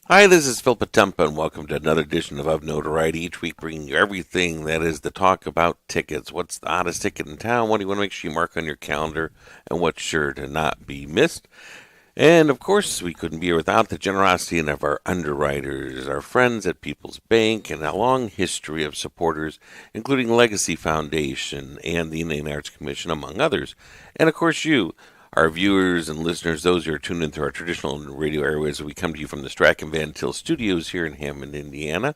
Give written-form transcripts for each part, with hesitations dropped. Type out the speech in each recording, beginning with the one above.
Hi, this is Phil Potempa, and welcome to another edition of Notoriety. Each week, bringing you everything that is the talk about tickets. What's the hottest ticket in town? What do you want to make sure you mark on your calendar? And what's sure to not be missed? And of course, we couldn't be here without the generosity of our underwriters, our friends at People's Bank, and a long history of supporters, including Legacy Foundation and the Indian Arts Commission, among others. And of course, you, our viewers and listeners, those who are tuned into our traditional radio airways. We come to you from the Strachan Van Til studios here in Hammond, Indiana.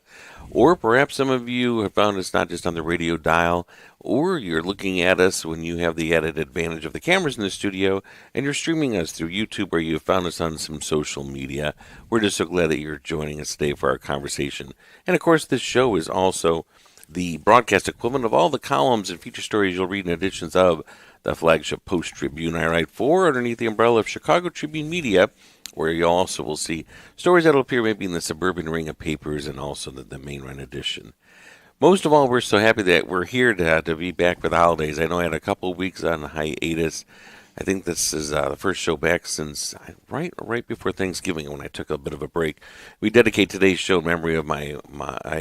Or perhaps some of you have found us not just on the radio dial, or you're looking at us when you have the added advantage of the cameras in the studio, and you're streaming us through YouTube, or you've found us on some social media. We're just so glad that you're joining us today for our conversation. And of course, this show is also the broadcast equivalent of all the columns and feature stories you'll read in editions of the flagship Post-Tribune I write for, underneath the umbrella of Chicago Tribune Media, where you also will see stories that will appear maybe in the suburban ring of papers and also the main run edition. Most of all, we're so happy that we're here to be back for the holidays. I know I had a couple of weeks on hiatus. I think this is the first show back since right before Thanksgiving, when I took a bit of a break. We dedicate today's show in memory of my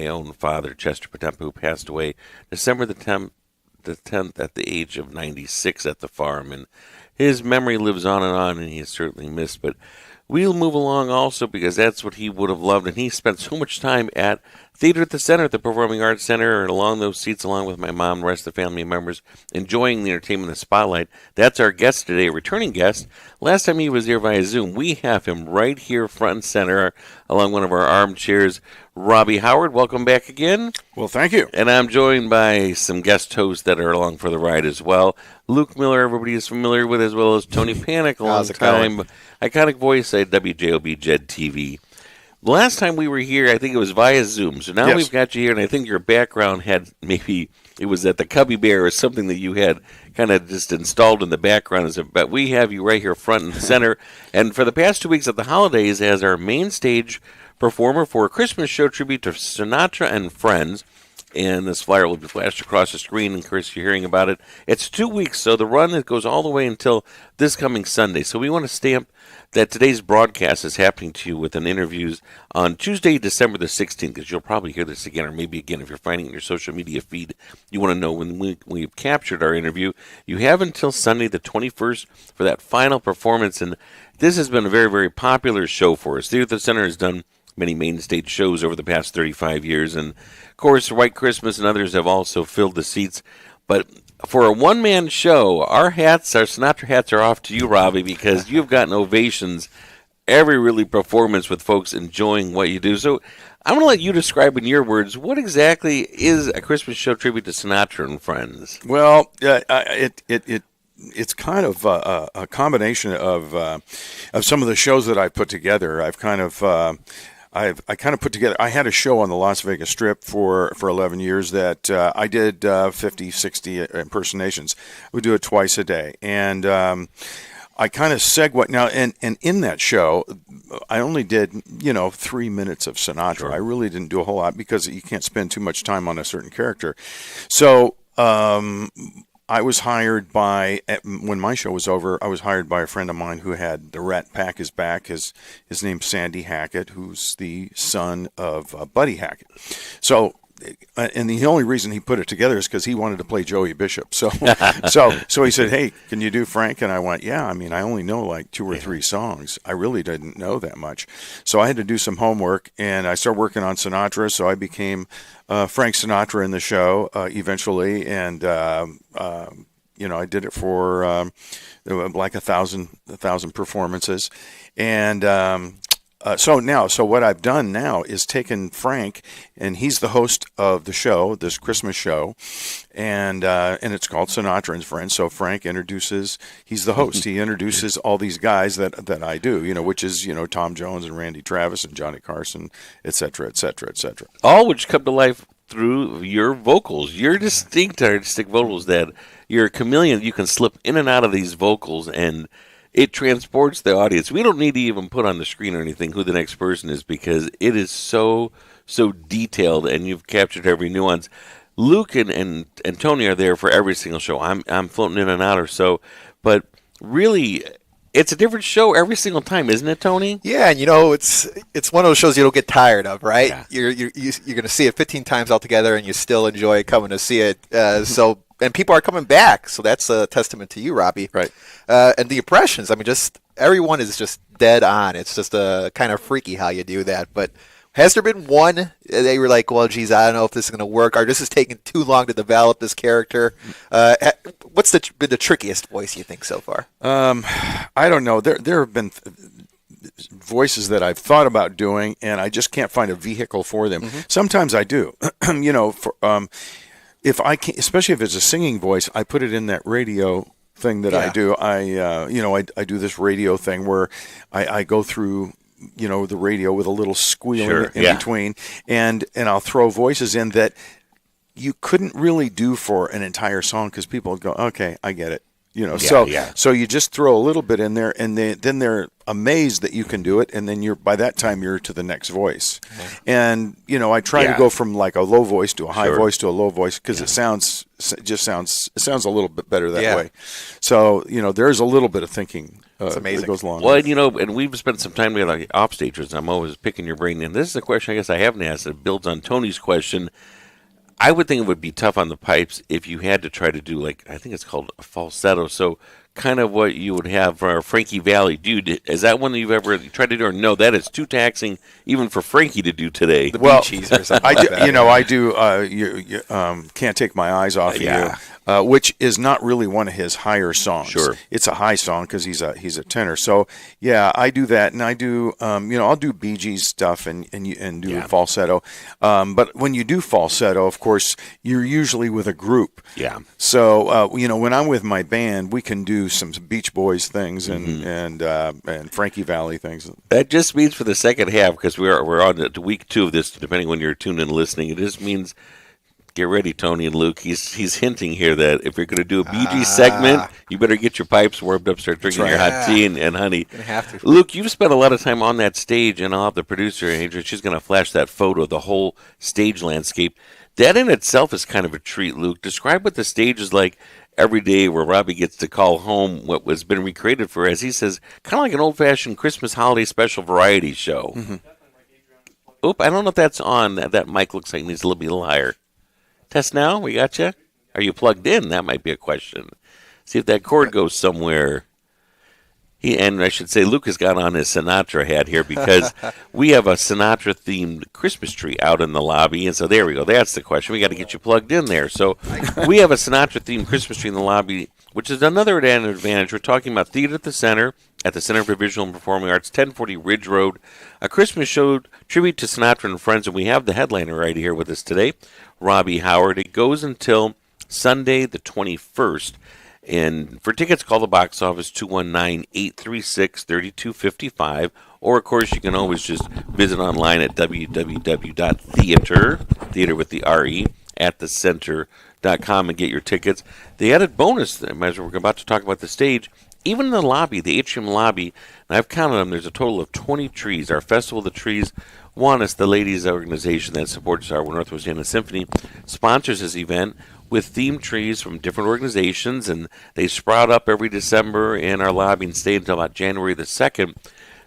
own father, Chester Potempa, who passed away December the 10th at the age of 96 at the farm. And his memory lives on, and he is certainly missed. But we'll move along also because that's what he would have loved. And he spent so much time at Theater at the Center, at the Performing Arts Center, and along those seats, along with my mom and the rest of the family members, enjoying the entertainment in the spotlight. That's our guest today, a returning guest. Last time he was here via Zoom, we have him right here front and center, along one of our armchairs. Robbie Howard, welcome back again. Well, thank you. And I'm joined by some guest hosts that are along for the ride as well. Luke Miller, everybody is familiar with, as well as Tony Panic, a long-time iconic voice at WJOB Jed TV. The last time we were here, I think it was via Zoom. So now we've got you here, and I think your background had maybe it was at the Cubby Bear or something that you had kind of just installed in the background. But we have you right here front and center. And for the past 2 weeks of the holidays, as our main stage performer for a Christmas show tribute to Sinatra and Friends. And this flyer will be flashed across the screen, and Chris, you're hearing about it. It's 2 weeks, so the run it goes all the way until this coming Sunday. So we want to stamp that today's broadcast is happening to you with an interviews on Tuesday, December the 16th, because you'll probably hear this again, or maybe again if you're finding it in your social media feed. You want to know when we've captured our interview. You have until Sunday the 21st for that final performance, and this has been a very, very popular show for us. Theater at the Center has done many main stage shows over the past 35 years, and of course White Christmas and others have also filled the seats. But for a one-man show, our Sinatra hats are off to you, Robbie, because you've gotten ovations every really performance with folks enjoying what you do. So I'm going to let you describe in your words, what exactly is a Christmas show tribute to Sinatra and Friends? Well, it's kind of a combination of some of the shows that I've put together. I kind of put together. I had a show on the Las Vegas Strip for 11 years that I did 50, 60 impersonations. We do it twice a day, and I kind of segue now. And in that show, I only did 3 minutes of Sinatra. Sure. I really didn't do a whole lot because you can't spend too much time on a certain character. So I was hired when my show was over, I was hired by a friend of mine who had the Rat Pack his back. His name's Sandy Hackett, who's the son of Buddy Hackett. So, and the only reason he put it together is because he wanted to play Joey Bishop. So he said, "Hey, can you do Frank?" And I went, "Yeah, I mean, I only know like 2 or 3 songs. I really didn't know that much." So I had to do some homework, and I started working on Sinatra, so I became Frank Sinatra in the show eventually, and I did it for like a thousand performances, and so what I've done now is taken Frank, and he's the host of the show, this Christmas show, and it's called Sinatra and Friends. So Frank he's the host. He introduces all these guys that I do, which is, Tom Jones and Randy Travis and Johnny Carson, et cetera, et cetera, et cetera. All which come to life through your vocals, your distinct artistic vocals, that you're a chameleon. You can slip in and out of these vocals, and it transports the audience. We don't need to even put on the screen or anything who the next person is, because it is so detailed, and you've captured every nuance. Luke and Tony are there for every single show. I'm floating in and out or so, but really it's a different show every single time, isn't it, Tony? Yeah, and it's one of those shows you don't get tired of, right? Yeah. You're going to see it 15 times altogether, and you still enjoy coming to see it. And people are coming back, so that's a testament to you, Robbie. Right. And the impressions, I mean, just everyone is just dead on. It's just kind of freaky how you do that. But has there been one they were like, well, geez, I don't know if this is going to work, or this is taking too long to develop this character? What's been the trickiest voice you think so far? I don't know. There have been voices that I've thought about doing, and I just can't find a vehicle for them. Sometimes I do. If I can, especially if it's a singing voice, I put it in that radio thing that I do. I do this radio thing where I go through the radio with a little squealing in between, and I'll throw voices in that you couldn't really do for an entire song because people would go, okay, I get it. So you just throw a little bit in there, and then they're amazed that you can do it, and then by that time you're to the next voice. And I try to go from like a low voice to a high voice to a low voice because it sounds a little bit better that way. So there's a little bit of thinking. It's amazing. That goes along. Well, and we've spent some time together off stagers. I'm always picking your brain, and this is a question I guess I haven't asked. It builds on Tony's question. I would think it would be tough on the pipes if you had to try to do, like, I think it's called a falsetto. So kind of what you would have for Frankie Valli. Dude, is that one that you've ever tried to do? Or no, that is too taxing even for Frankie to do today. The Bee Gees or something like that. I do. You Can't Take My Eyes Off of You, which is not really one of his higher songs. Sure. It's a high song because he's a tenor. So yeah, I do that, and I do. I'll do Bee Gees stuff and do falsetto. But when you do falsetto, of course, you're usually with a group. Yeah. So when I'm with my band, we can do some Beach Boys things and Frankie Valli things. That just means for the second half, because we're on to week 2 of this, depending when you're tuned in and listening. It just means, get ready, Tony and Luke. He's hinting here that if you're going to do a Bee Gees segment, you better get your pipes warmed up, start drinking your hot tea and honey. Gonna have to. Luke, you've spent a lot of time on that stage, and I'll have the producer, Adrian, she's going to flash that photo of the whole stage landscape. That in itself is kind of a treat, Luke. Describe what the stage is like every day, where Robbie gets to call home what was been recreated for, as he says, kind of like an old-fashioned Christmas holiday special variety show. Oop, I don't know if that's on. That mic looks like it needs a little higher. Test now? We got you? Are you plugged in? That might be a question. See if that cord goes somewhere. And I should say, Luke has got on his Sinatra hat here because we have a Sinatra-themed Christmas tree out in the lobby. And so there we go. That's the question. We got to get you plugged in there. So we have a Sinatra-themed Christmas tree in the lobby, which is another advantage. We're talking about Theater at the Center for Visual and Performing Arts, 1040 Ridge Road, a Christmas show tribute to Sinatra and friends. And we have the headliner right here with us today, Robbie Howard. It goes until Sunday the 21st. And for tickets, call the box office 219-836-3255. Or, of course, you can always just visit online at theater with the R-E, at thecenter.com and get your tickets. The added bonus, as we're about to talk about the stage, even in the lobby, the atrium lobby, and I've counted them, there's a total of 20 trees. Our Festival of the Trees, Juanis, the ladies' organization that supports our Northwest Indiana Symphony, sponsors this event with themed trees from different organizations, and they sprout up every December in our lobby and stay until about January the 2nd.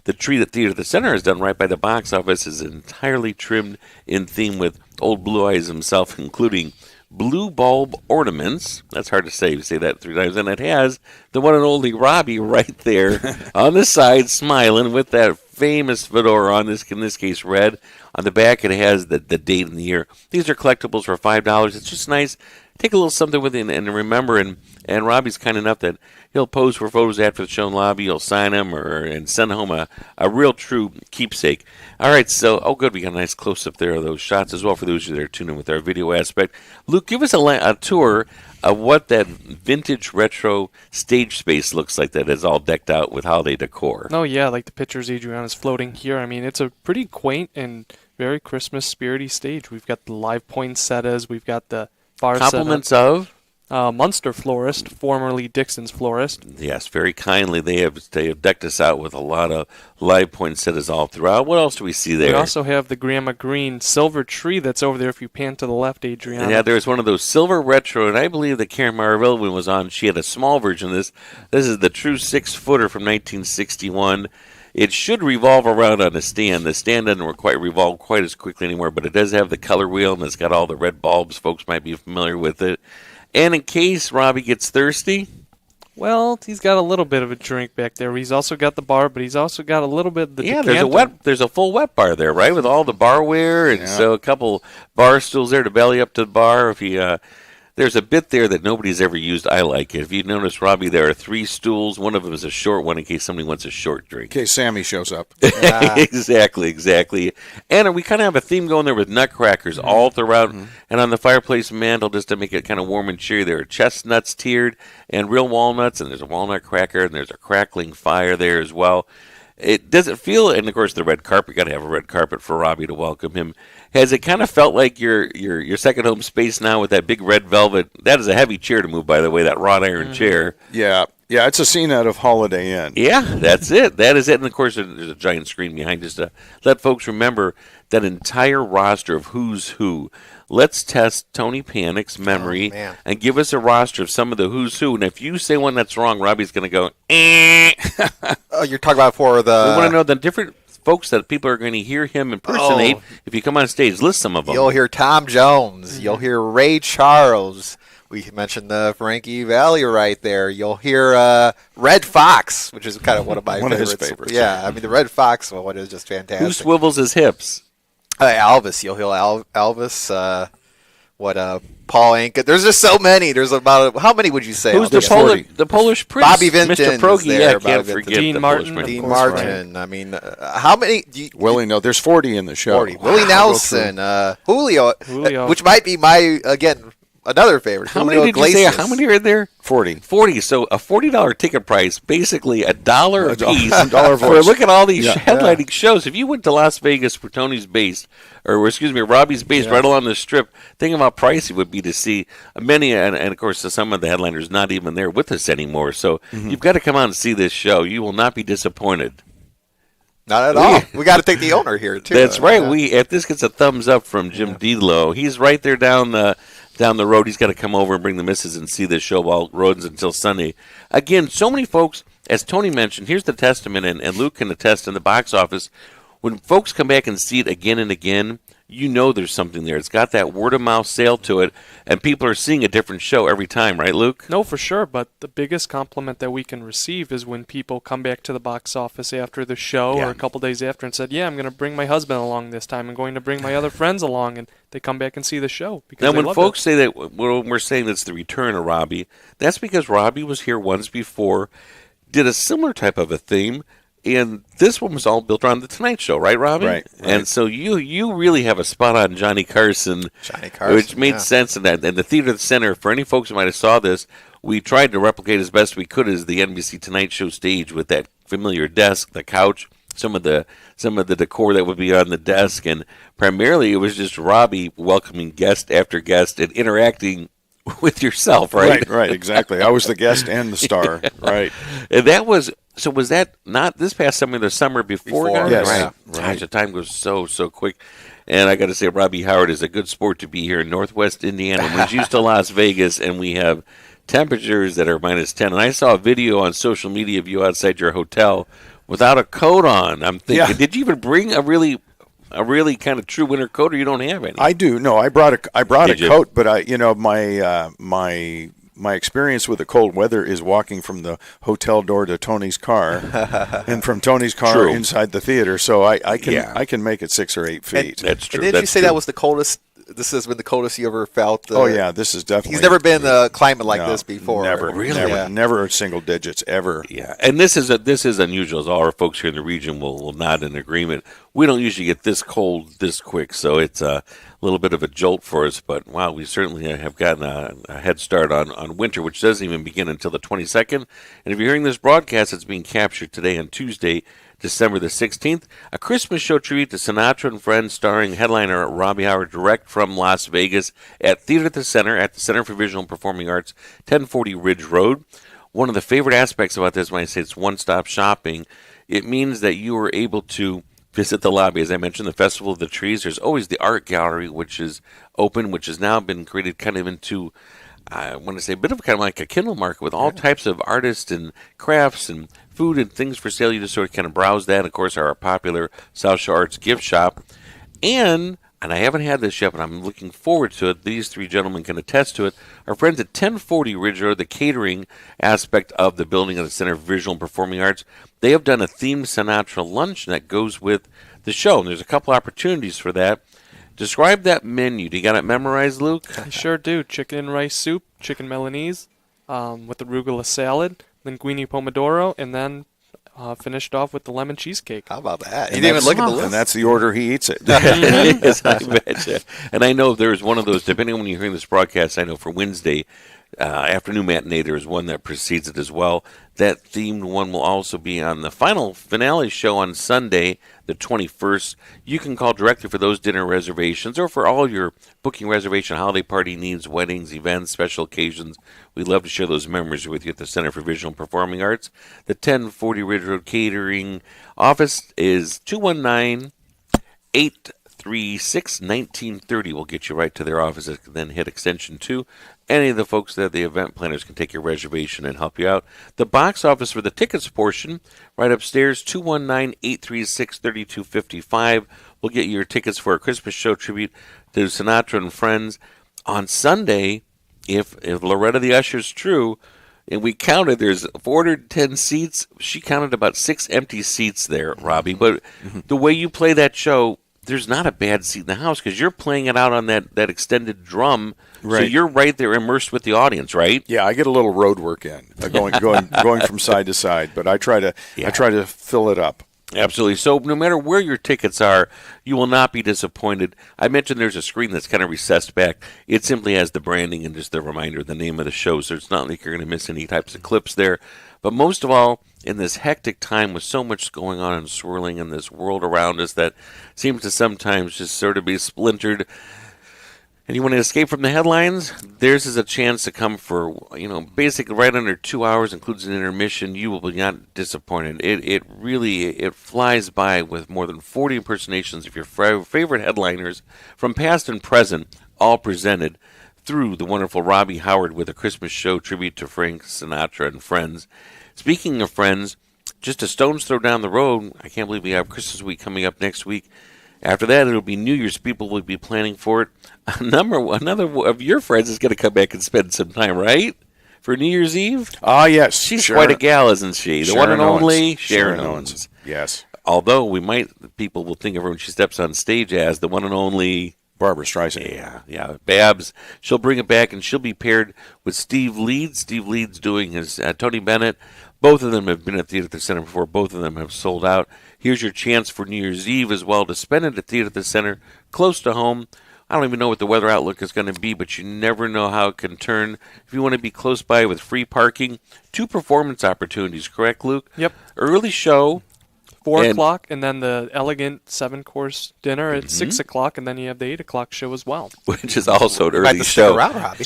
The tree that Theater at the Center has done right by the box office is entirely trimmed in theme with Old Blue Eyes himself, including blue bulb ornaments. That's hard to say. You say that 3 times. And it has the one and only Robbie right there on the side, smiling with that famous fedora on this, in this case, red. On the back, it has the date and the year. These are collectibles for $5. It's just nice. Take a little something with you and remember. And Robbie's kind enough that he'll pose for photos after the show in the lobby. He'll sign them and send home a real true keepsake. All right, so, good. We got a nice close-up there of those shots as well for those of you that are tuning in with our video aspect. Luke, give us a tour of what that vintage retro stage space looks like that is all decked out with holiday decor. Oh, yeah, like the pictures Adriana's floating here. I mean, it's a pretty quaint and very Christmas spirity stage. We've got the live poinsettias. We've got the bar Compliments setup. of? Munster Florist, formerly Dixon's Florist. Yes, very kindly. They have decked us out with a lot of live poinsettias all throughout. What else do we see there? We also have the Grandma Green silver tree that's over there if you pan to the left, Adriana. Yeah, there's one of those silver retro, and I believe that Karen Maravilla was on. She had a small version of this. This is the true 6-footer from 1961. It should revolve around on a stand. The stand doesn't quite revolve quite as quickly anymore, but it does have the color wheel, and it's got all the red bulbs. Folks might be familiar with it. And in case Robbie gets thirsty, well, he's got a little bit of a drink back there. He's also got the bar, but he's also got a little bit of the decanter. There's a full wet bar there, right, with all the barware, and so a couple bar stools there to belly up to the bar. If you there's a bit there that nobody's ever used. I like it. If you notice, Robbie, there are 3 stools. One of them is a short one in case somebody wants a short drink. In case Sammy shows up. Exactly. And we kind of have a theme going there with nutcrackers all throughout. And on the fireplace mantle, just to make it kind of warm and cheery, there are chestnuts tiered and real walnuts, and there's a walnut cracker, and there's a crackling fire there as well. It doesn't feel, and of course the red carpet, got to have a red carpet for Robbie to welcome him. Has it kind of felt like your second home space now with that big red velvet? That is a heavy chair to move, by the way, that wrought iron chair. Yeah, it's a scene out of Holiday Inn. Yeah, that's it. That is it. And of course there's a giant screen behind just to let folks remember that entire roster of who's who. Let's test Tony Panic's memory and give us a roster of some of the who's who. And if you say one that's wrong, Robbie's going to go, eh. Oh, you're talking about for the... We want to know the different folks that people are going to hear him impersonate. If you come on stage, list some of them. You'll hear Tom Jones. You'll hear Ray Charles. We mentioned the Frankie Valli right there. You'll hear Red Fox, which is kind of one of my favorites. Of his favorites. Yeah, I mean, the Red Fox one is just fantastic. Who swivels his hips? Elvis. You'll hear Elvis. Paul Anka. There's just so many. There's about how many would you say? Who's the Polish prince? Bobby Vinton. Mr. Progi. There, Can't forget Dean the Martin. Polish prince. Dean Martin. Right. I mean, how many? Willie, no, there's 40 in the show. 40. Willie Nelson. Julio, which might be my another favorite. How many did you say? How many are there? 40. 40. So a $40 ticket price, basically $1 a piece. $1 For look at all these headlining shows. If you went to Las Vegas where Tony's based, Robbie's based right along the strip, think about how pricey it would be to see many, and of course some of the headliners not even there with us anymore. So you've got to come out and see this show. You will not be disappointed. Not at all. We got to take the owner here too. That's right. If this gets a thumbs up from Jim Delo, he's right there down the road. He's got to come over and bring the missus and see this show while it runs until Sunday. Again, so many folks, as Tony mentioned, here's the testament, and Luke can attest in the box office. When folks come back and see it again and again, you know there's something there. It's got that word-of-mouth sale to it, and people are seeing a different show every time, right, Luke? No, for sure, but the biggest compliment that we can receive is when people come back to the box office after the show or a couple days after and said, I'm going to bring my husband along this time. I'm going to bring my other friends along, and they come back and see the show. Now, when folks say that, when we're saying that's the return of Robbie, that's because Robbie was here once before, did a similar type of a theme, and this one was all built around the Tonight Show, right, Robbie? Right. And so you really have a spot on Johnny Carson, which made sense in that. And the Theater Center, for any folks who might have saw this, we tried to replicate as best we could as the NBC Tonight Show stage with that familiar desk, the couch, some of the decor that would be on the desk, and primarily it was just Robbie welcoming guest after guest and interacting with yourself, right? Right, exactly. I was the guest and the star, right? And was that not this past summer, the summer before? Yes. Right. Gosh, the time goes so quick. And I got to say, Robbie Howard is a good sport to be here in Northwest Indiana. We're used to Las Vegas, and we have temperatures that are -10. And I saw a video on social media of you outside your hotel without a coat on. I'm thinking, did you even bring a really kind of true winter coat, or you don't have any? I do. No, I brought a coat, but my experience with the cold weather is walking from the hotel door to Tony's car, and from Tony's car inside the theater. So I can make it 6 or 8 feet. That's true. And did you say that was the coldest? This has been the coldest you ever felt? This is definitely. He's never been a climate like this before. Never, really, never single digits ever. Yeah, and this is unusual. As all our folks here in the region will nod in agreement. We don't usually get this cold this quick, so it's a little bit of a jolt for us. But wow, we certainly have gotten a head start on winter, which doesn't even begin until the 22nd. And if you're hearing this broadcast, it's being captured today on Tuesday, December the 16th. A Christmas show tribute to Sinatra and Friends starring headliner Robbie Howard direct from Las Vegas at Theater at the Center for Visual and Performing Arts, 1040 Ridge Road. One of the favorite aspects about this, when I say it's one-stop shopping, it means that you are able to visit the lobby. As I mentioned, the Festival of the Trees. There's always the art gallery, which is open, which has now been created kind of into, I want to say, a bit of kind of like a Kindle market with all types of artists and crafts and food and things for sale. You just sort of kind of browse that. And of course, our popular South Shore Arts gift shop. And I haven't had this yet, but I'm looking forward to it. These three gentlemen can attest to it. Our friends at 1040 Ridge Road, the catering aspect of the building of the Center for Visual and Performing Arts, they have done a themed Sinatra lunch that goes with the show. And there's a couple opportunities for that. Describe that menu. Do you got it memorized, Luke? I sure do. Chicken and rice soup, chicken Milanese, with the arugula salad, linguine pomodoro, and then finished off with the lemon cheesecake. How about that? You didn't even look at the list. And that's the order he eats it. It is, I betcha. And I know there's one of those, depending on when you're hearing this broadcast, I know for Wednesday afternoon matinee, there is one that precedes it as well. That themed one will also be on the final finale show on Sunday, the 21st. You can call directly for those dinner reservations or for all your booking reservation, holiday party needs, weddings, events, special occasions. We'd love to share those memories with you at the Center for Visual and Performing Arts. The 1040 Ridge Road Catering office is 219-836-1930. We'll get you right to their office, then hit extension 2. Any of the folks there, the event planners, can take your reservation and help you out. The box office for the tickets portion, right upstairs, 219-836-3255. We'll get you your tickets for a Christmas show tribute to Sinatra and Friends. On Sunday, if Loretta the Usher's true, and we counted, there's 410 seats. She counted about 6 empty seats there, Robbie. But the way you play that show, there's not a bad seat in the house because you're playing it out on that extended drum. Right. So you're right there immersed with the audience, right? Yeah, I get a little road work in, going from side to side, but I try to fill it up. Absolutely. So no matter where your tickets are, you will not be disappointed. I mentioned there's a screen that's kind of recessed back. It simply has the branding and just the reminder, the name of the show, so it's not like you're going to miss any types of clips there. But most of all, in this hectic time with so much going on and swirling in this world around us that seems to sometimes just sort of be splintered, and you want to escape from the headlines, theirs is a chance to come for, basically right under 2 hours, includes an intermission. You will be not disappointed. It really flies by with more than 40 impersonations of your favorite headliners from past and present, all presented through the wonderful Robbie Howard with a Christmas show tribute to Frank Sinatra and Friends. Speaking of Friends, just a stone's throw down the road, I can't believe we have Christmas week coming up next week. After that, it'll be New Year's. People will be planning for it. Another of your friends is going to come back and spend some time, right? For New Year's Eve? Ah, yes. She's quite a gal, isn't she? The one and only Sharon Owens. Yes. Although people will think of her when she steps on stage as the one and only Barbara Streisand. Yeah. Babs. She'll bring it back, and she'll be paired with Steve Leeds. Steve Leeds doing his Tony Bennett. Both of them have been at Theater at the Center before. Both of them have sold out. Here's your chance for New Year's Eve as well to spend it at Theater at the Center, close to home. I don't even know what the weather outlook is going to be, but you never know how it can turn. If you want to be close by with free parking, 2 performance opportunities, correct, Luke? Yep. Early show. 4 o'clock, and then the elegant 7-course dinner at 6 o'clock, and then you have the 8 o'clock show as well. Which is also an Might early have to show. stick around, Robbie.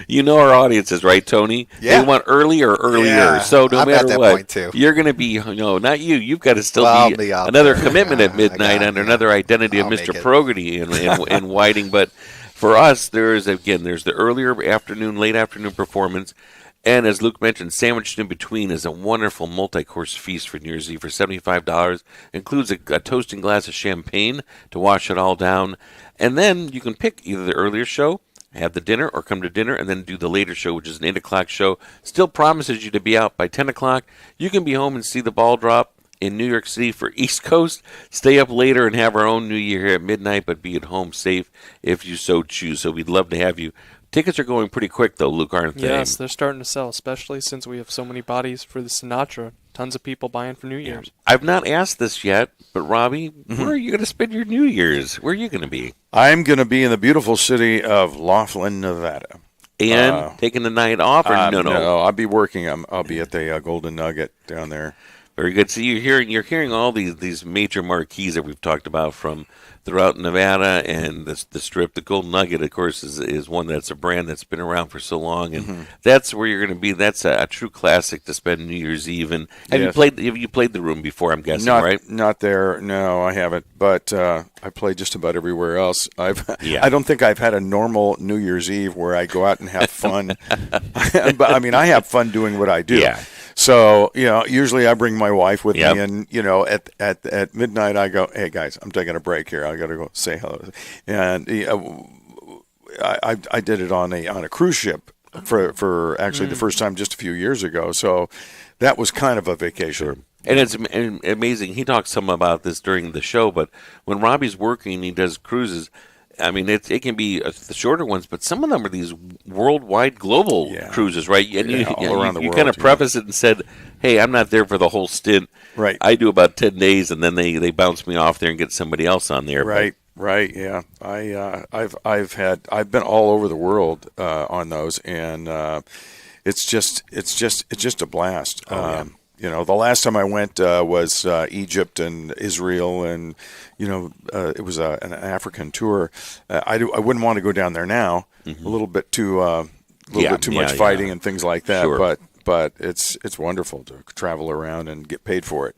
You know our audiences, right, Tony? Yeah. They want early or earlier. Yeah, So no I'm matter at that what, point too. you're going to be, not you. You've got to still Well, be I'll another there. commitment at I midnight got it, under yeah. another identity I'll of make Mr. it. Progerty in Whiting. But for us, there's the earlier afternoon, late afternoon performance. And as Luke mentioned, sandwiched in between is a wonderful multi-course feast for New Year's Eve for $75. Includes a toasting glass of champagne to wash it all down. And then you can pick either the earlier show, have the dinner, or come to dinner and then do the later show, which is an 8 o'clock show. Still promises you to be out by 10 o'clock. You can be home and see the ball drop in New York City for East Coast. Stay up later and have our own New Year here at midnight, but be at home safe if you so choose. So we'd love to have you. Tickets are going pretty quick, though, Luke, aren't they? Yes, they're starting to sell, especially since we have so many bodies for the Sinatra. Tons of people buying for New Year's. I've not asked this yet, but Robbie, where are you going to spend your New Year's? Where are you going to be? I'm going to be in the beautiful city of Laughlin, Nevada. And taking the night off? Or no? No, I'll be working. I'll be at the Golden Nugget down there. Very good. So you're hearing all these major marquees that we've talked about from throughout Nevada and the Strip. The Gold Nugget, of course, is one that's a brand that's been around for so long, and that's where you're going to be. That's a true classic to spend New Year's Eve. And have you played the Room before? I'm guessing, right? Not there. No, I haven't. But I played just about everywhere else. Yeah. I don't think I've had a normal New Year's Eve where I go out and have fun. But I mean, I have fun doing what I do. Yeah. So, usually I bring my wife with Yep. me, and, at midnight I go, hey, guys, I'm taking a break here. I got to go say hello. And I did it on a cruise ship for actually the first time just a few years ago. So that was kind of a vacation. And it's amazing. He talks some about this during the show, but when Robbie's working, he does cruises. I mean, it can be the shorter ones, but some of them are these worldwide, global cruises, right? And all around the world. You kind of preface it and said, "Hey, I'm not there for the whole stint. Right. I do about 10 days, and then they bounce me off there and get somebody else on there." Right. Right. Yeah. I've been all over the world on those, and it's just a blast. The last time I went was Egypt and Israel, and it was an African tour. I wouldn't want to go down there now. A little bit too much fighting and things like that. Sure. But it's wonderful to travel around and get paid for it.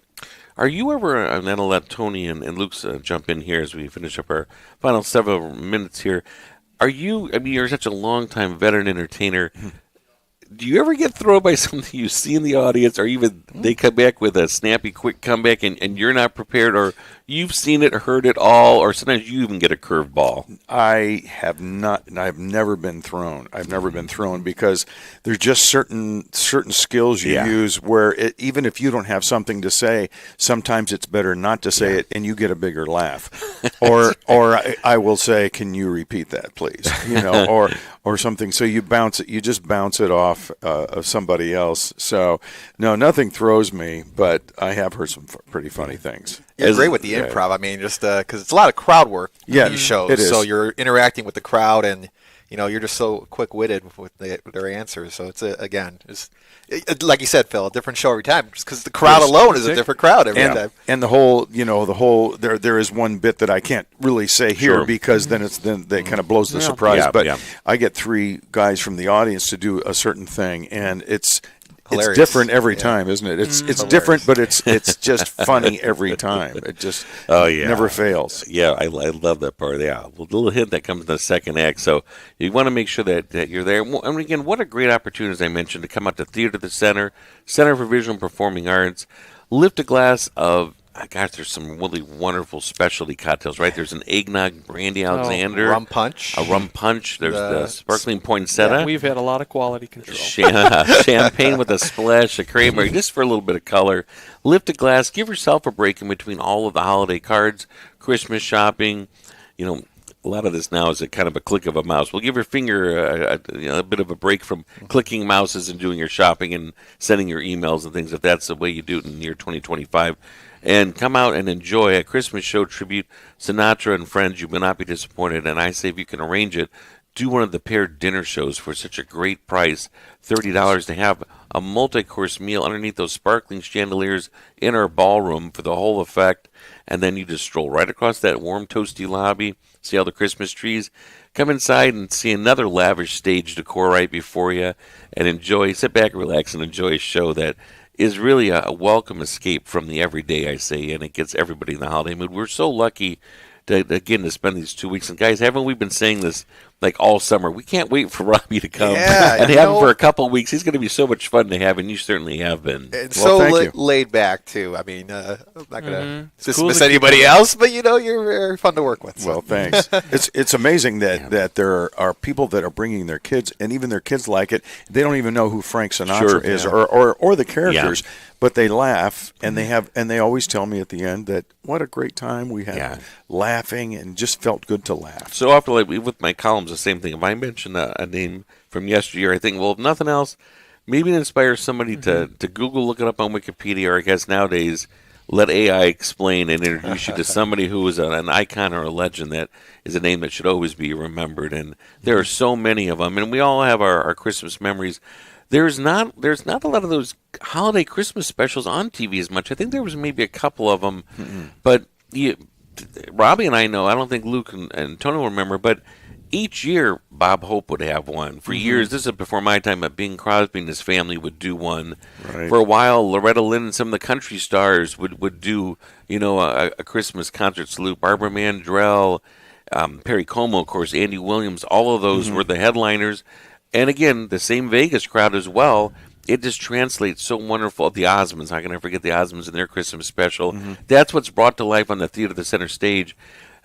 Are you ever, and then I'll let Tony and Luke jump in here as we finish up our final several minutes here. You're such a long-time veteran entertainer. Do you ever get thrown by something you see in the audience, or even they come back with a snappy, quick comeback and you're not prepared, or you've seen it, heard it all, or sometimes you even get a curveball? I have not, and I've never been thrown. I've never been thrown because there's just certain skills you use where even if you don't have something to say, sometimes it's better not to say it, and you get a bigger laugh. or I will say, "Can you repeat that, please?" Or something. So you just bounce it off of somebody else. So no, nothing throws me, but I have heard some pretty funny things. You're great with the improv. I mean, just because it's a lot of crowd work in these shows. It is. So you're interacting with the crowd, and you're just so quick-witted with their answers. So it's like you said, Phil, a different show every time, just because the crowd alone is a different crowd every time. And the whole there is one bit that I can't really say here because then they kind of blows the surprise. But I get 3 guys from the audience to do a certain thing, and it's hilarious. It's different every time, isn't it? It's different, but it's just funny every time. It just never fails. Yeah, I love that part. Yeah, a little hint that comes in the second act. So you want to make sure that you're there. And again, what a great opportunity, as I mentioned, to come out to Theater the Center for Visual and Performing Arts, lift a glass of. Gosh, there's some really wonderful specialty cocktails, right? There's an eggnog brandy Alexander. Rum punch. A rum punch. There's the sparkling poinsettia. Yeah, we've had a lot of quality control. Champagne with a splash of cranberry, just for a little bit of color. Lift a glass. Give yourself a break in between all of the holiday cards, Christmas shopping. A lot of this now is a kind of a click of a mouse. We'll give your finger a bit of a break from clicking mouses and doing your shopping and sending your emails and things, if that's the way you do it in the year 2025. And come out and enjoy a Christmas show tribute Sinatra and Friends. You will not be disappointed. And I say if you can arrange it, do one of the paired dinner shows for such a great price, $30 to have a multi-course meal underneath those sparkling chandeliers in our ballroom for the whole effect. And then you just stroll right across that warm, toasty lobby, see all the Christmas trees, come inside and see another lavish stage decor right before you, and sit back, relax, and enjoy a show that is really a welcome escape from the everyday, I say, and it gets everybody in the holiday mood. We're so lucky to spend these 2 weeks. And guys, haven't we been saying this like all summer? We can't wait for Robbie to come and have him for a couple of weeks. He's going to be so much fun to have, and you certainly have been. And laid back too. I mean, I'm not going to dismiss anybody else, but you're very fun to work with. So. Well, thanks. It's amazing that there are people that are bringing their kids, and even their kids like it. They don't even know who Frank Sinatra is or the characters. But they laugh, and they always tell me at the end that what a great time we had laughing, and just felt good to laugh. So often, like with my columns, the same thing. If I mention a name from yesteryear, I think, well, if nothing else, maybe it inspires somebody to Google, look it up on Wikipedia, or I guess nowadays let AI explain and introduce you to somebody who is an icon or a legend that is a name that should always be remembered. And there are so many of them, and we all have our Christmas memories. There's not a lot of those holiday Christmas specials on TV as much. I think there was maybe a couple of them, but Robbie and I know. I don't think Luke and Tony will remember, but each year Bob Hope would have one. For years, this is before my time, but Bing Crosby and his family would do one. Right. For a while, Loretta Lynn and some of the country stars would do, a Christmas concert salute. Barbara Mandrell, Perry Como, of course, Andy Williams, all of those were the headliners. And again, the same Vegas crowd as well. It just translates so wonderful. The Osmonds, how can I forget the Osmonds and their Christmas special? That's what's brought to life on the Theater of the Center stage.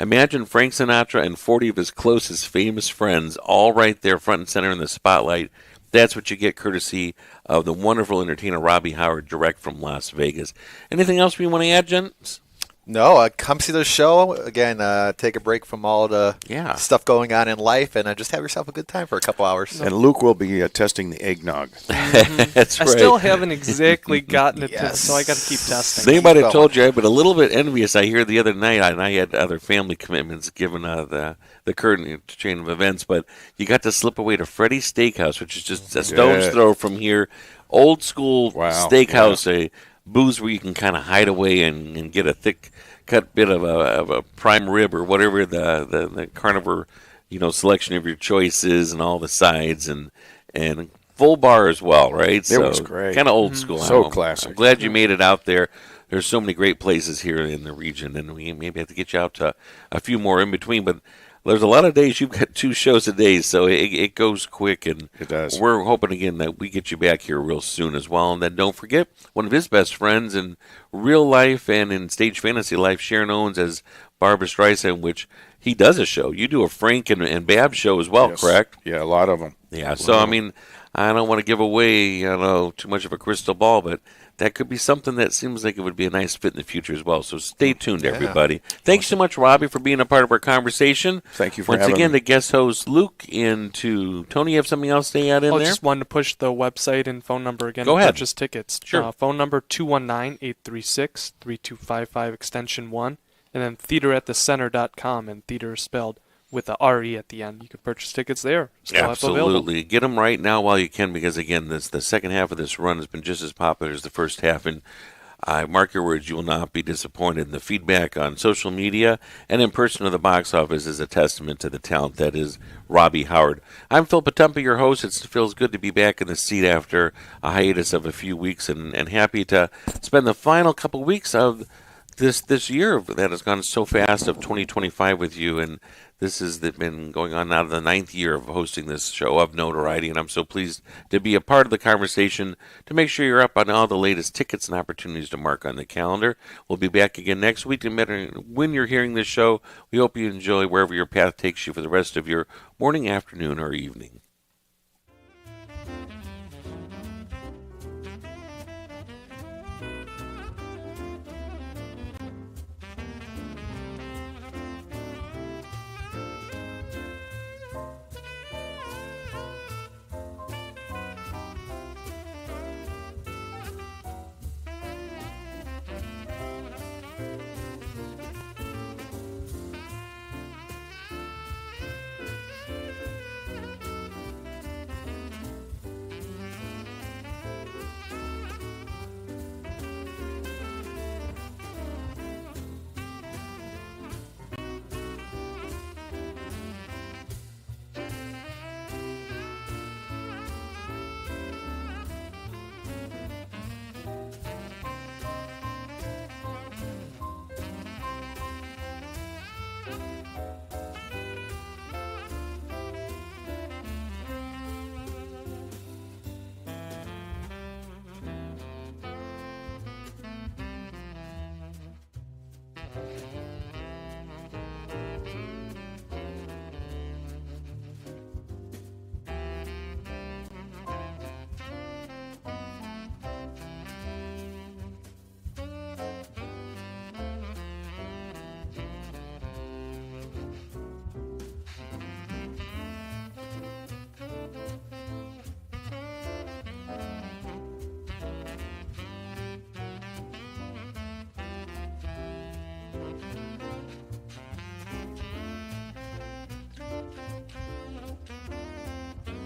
Imagine Frank Sinatra and 40 of his closest famous friends all right there front and center in the spotlight. That's what you get courtesy of the wonderful entertainer Robbie Howard, direct from Las Vegas. Anything else we want to add, gents? No, come see the show. Again, take a break from all the stuff going on in life, and just have yourself a good time for a couple hours. And Luke will be testing the eggnog. That's I right. still haven't exactly gotten it, so I got to keep testing. They might have told you, I've been a little bit envious. I hear the other night, and I had other family commitments given the current chain of events, but you got to slip away to Freddy's Steakhouse, which is just a stone's throw from here. Old school steakhouse, a booze where you can kind of hide away and get a thick cut bit of a prime rib or whatever the carnivore selection of your choice is, and all the sides and full bar as well, right? It was great. Kind of old school. So classic. I'm glad you made it out there. There's so many great places here in the region, and we maybe have to get you out to a few more in between, but there's a lot of days you've got 2 shows a day, so it goes quick, and it does. We're hoping again that we get you back here real soon as well. And then don't forget, one of his best friends in real life and in stage fantasy life, Sharon Owens as Barbara Streisand, which he does a show. You do a Frank and Bab show as well, correct? Yeah, a lot of them. Yeah, so I mean, I don't want to give away too much of a crystal ball, but that could be something that seems like it would be a nice fit in the future as well. So stay tuned, everybody. Thanks so much, Robbie, for being a part of our conversation. Thank you for having me. Once again, to guest host Luke and to Tony, you have something else to add in there? I just wanted to push the website and phone number again. Go ahead. Purchase tickets. Sure. Phone number 219-836-3255, extension 1. And then theateratthecenter.com, and theater is spelled with a R-E at the end. You can purchase tickets there. Absolutely. Get them right now while you can, because, again, the second half of this run has been just as popular as the first half. And mark your words, you will not be disappointed. And the feedback on social media and in person at the box office is a testament to the talent that is Robbie Howard. I'm Phil Potempa, your host. It feels good to be back in the seat after a hiatus of a few weeks, and happy to spend the final couple weeks of this year that has gone so fast of 2025 with you. And this has been going on now to the 9th year of hosting this show of Notoriety, and I'm so pleased to be a part of the conversation. To make sure you're up on all the latest tickets and opportunities to mark on the calendar. We'll be back again next week. No matter when you're hearing this show, we hope you enjoy wherever your path takes you for the rest of your morning, afternoon, or evening.